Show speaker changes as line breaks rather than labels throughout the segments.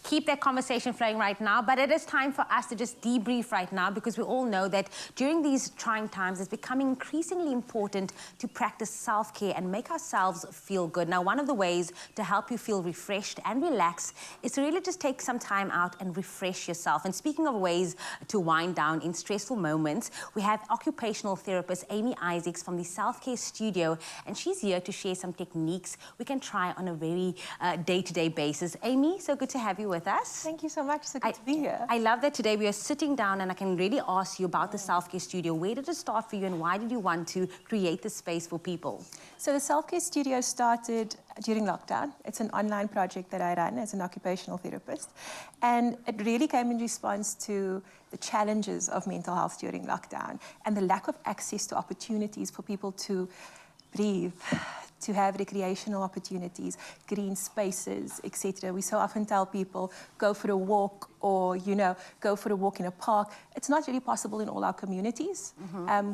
keep that conversation flowing right now, but it is time for us to just debrief right now, because we all know that during these trying times, it's becoming increasingly important to practice self-care and make ourselves feel good. Now, one of the ways to help you feel refreshed and relaxed is to really just take some time out and refresh yourself. And speaking of ways to wind down in stressful moments, we have occupational therapist Amy Isaacs from the SelfCare Studio, and she's here to share some techniques we can try on a very day-to-day basis. Amy, so good to have you with us.
Thank you so much. So good to be here.
I love that today we are sitting down and I can really ask you about the SelfCare Studio. Where did it start for you and why did you want to create this space for people?
So the SelfCare Studio started during lockdown. It's an online project that I run as an occupational therapist. And it really came in response to the challenges of mental health during lockdown and the lack of access to opportunities for people to breathe, to have recreational opportunities, green spaces, etc. We so often tell people, go for a walk or, go for a walk in a park. It's not really possible in all our communities.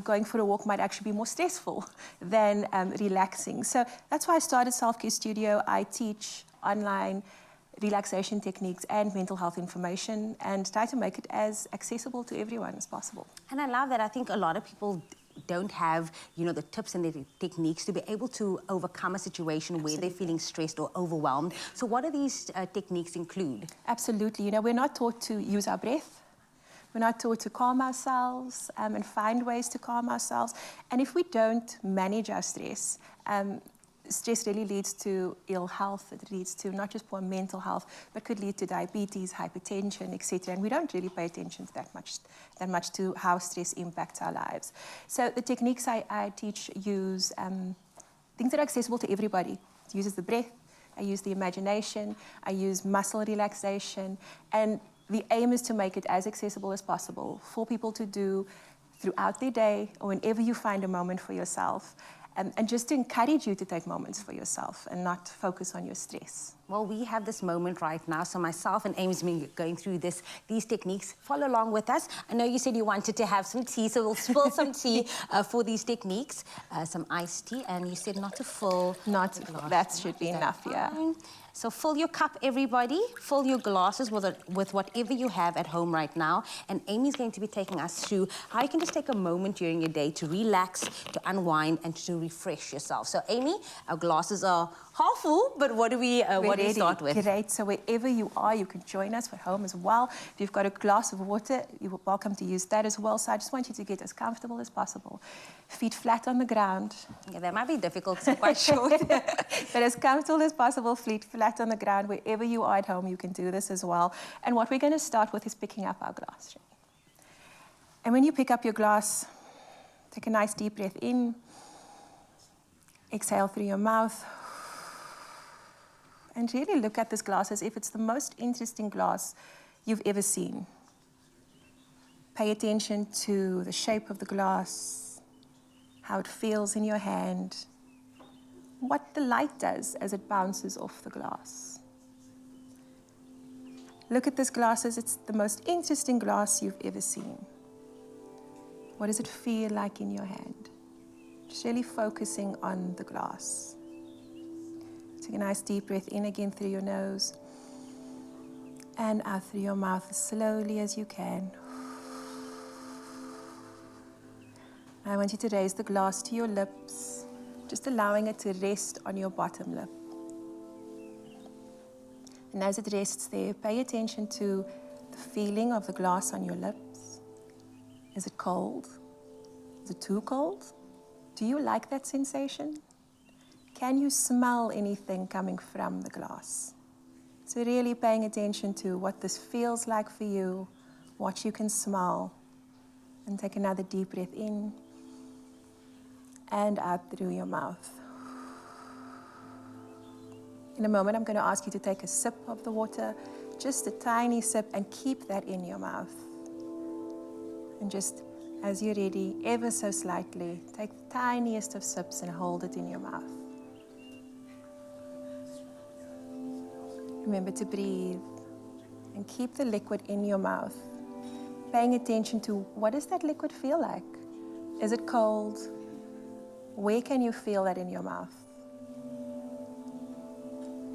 Going for a walk might actually be more stressful than relaxing. So that's why I started SelfCare Studio. I teach online relaxation techniques and mental health information and try to make it as accessible to everyone as possible.
And I love that. I think a lot of people don't have, the tips and the techniques to be able to overcome a situation where they're feeling stressed or overwhelmed. So what do these techniques include?
Absolutely. We're not taught to use our breath. We're not taught to calm ourselves and find ways to calm ourselves. And if we don't manage our stress, stress really leads to ill health. It leads to not just poor mental health, but could lead to diabetes, hypertension, etc. And we don't really pay attention to that much to how stress impacts our lives. So the techniques I teach use things that are accessible to everybody. It uses the breath, I use the imagination, I use muscle relaxation, and the aim is to make it as accessible as possible for people to do throughout their day or whenever you find a moment for yourself. And just to encourage you to take moments for yourself and not focus on your stress.
Well, we have this moment right now, so myself and Amy's been going through these techniques. Follow along with us. I know you said you wanted to have some tea, so we'll spill some tea for these techniques, some iced tea, and you said not to fill...
That should be enough, yeah.
So fill your cup, everybody. Fill your glasses with whatever you have at home right now. And Amy's going to be taking us through how you can just take a moment during your day to relax, to unwind, and to refresh yourself. So Amy, our glasses are half full, but what do we start with?
Great. So wherever you are, you can join us at home as well. If you've got a glass of water, you're welcome to use that as well. So I just want you to get as comfortable as possible. Feet flat on the ground.
Yeah, that might be difficult, so quite short.
But as comfortable as possible, feet flat on the ground. Wherever you are at home, you can do this as well. And what we're going to start with is picking up our glass. And when you pick up your glass, take a nice deep breath in. Exhale through your mouth. And really look at this glass as if it's the most interesting glass you've ever seen. Pay attention to the shape of the glass, how it feels in your hand, what the light does as it bounces off the glass. Look at this glass as it's the most interesting glass you've ever seen. What does it feel like in your hand? Just really focusing on the glass. Take a nice deep breath in again through your nose and out through your mouth as slowly as you can. I want you to raise the glass to your lips, just allowing it to rest on your bottom lip. And as it rests there, pay attention to the feeling of the glass on your lips. Is it cold? Is it too cold? Do you like that sensation? Can you smell anything coming from the glass? So really paying attention to what this feels like for you, what you can smell. And take another deep breath in and out through your mouth. In a moment, I'm going to ask you to take a sip of the water, just a tiny sip, and keep that in your mouth. And just as you're ready, ever so slightly, take the tiniest of sips and hold it in your mouth. Remember to breathe and keep the liquid in your mouth, paying attention to what does that liquid feel like? Is it cold? Where can you feel that in your mouth?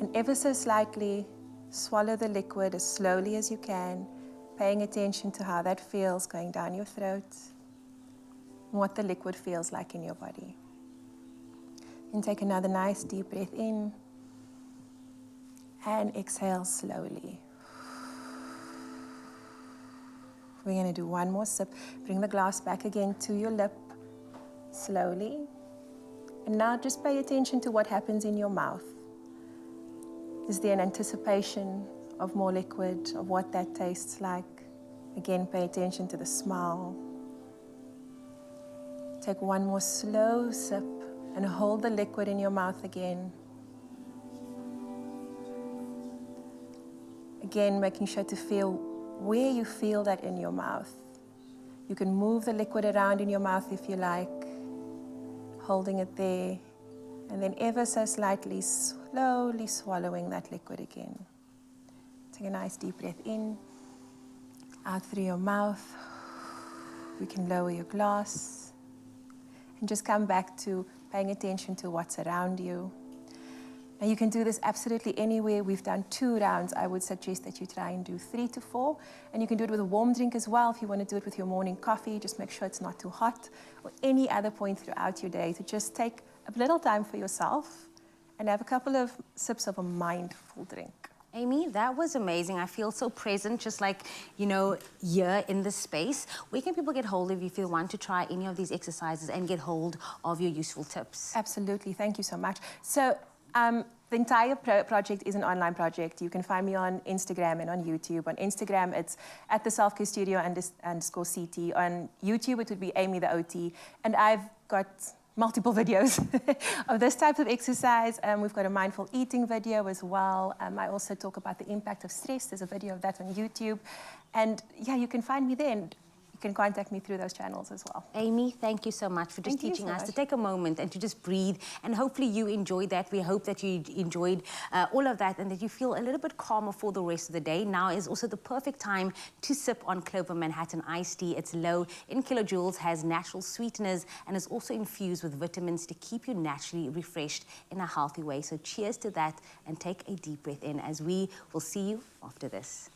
And ever so slightly, Swallow the liquid as slowly as you can, paying attention to how that feels going down your throat, and what the liquid feels like in your body. And take another nice deep breath in, and exhale slowly. We're going to do one more sip. Bring the glass back again to your lip, slowly. And now just pay attention to what happens in your mouth. Is there an anticipation of more liquid, of what that tastes like? Again, pay attention to the smell. Take one more slow sip and hold the liquid in your mouth again. Again, making sure to feel where you feel that in your mouth. You can move the liquid around in your mouth if you like, holding it there, and then ever so slightly, slowly swallowing that liquid again. Take a nice deep breath in, out through your mouth. You can lower your glass, and just come back to paying attention to what's around you. And you can do this absolutely anywhere. We've done 2 rounds. I would suggest that you try and do 3 to 4. And you can do it with a warm drink as well. If you want to do it with your morning coffee, just make sure it's not too hot. Or any other point throughout your day to just take a little time for yourself and have a couple of sips of a mindful drink.
Amy, that was amazing. I feel so present, just like, you know, here in this space. Where can people get hold of you if they want to try any of these exercises and get hold of your useful tips?
Absolutely. Thank you so much. So, the entire project is an online project. You can find me on Instagram and on YouTube. On Instagram, it's at the SelfCare Studio _CT. On YouTube, it would be Amy the OT. And I've got multiple videos of this type of exercise. We've got a mindful eating video as well. I also talk about the impact of stress. There's a video of that on YouTube. And yeah, you can find me there. And you can contact me through those channels as well.
Amy, thank you so much for just teaching us to take a moment and to just breathe. And hopefully you enjoyed that. We hope that you enjoyed all of that and that you feel a little bit calmer for the rest of the day. Now is also the perfect time to sip on CLOVER Manhattan iced tea. It's low in kilojoules, has natural sweeteners, and is also infused with vitamins to keep you naturally refreshed in a healthy way. So cheers to that and take a deep breath in as we will see you after this.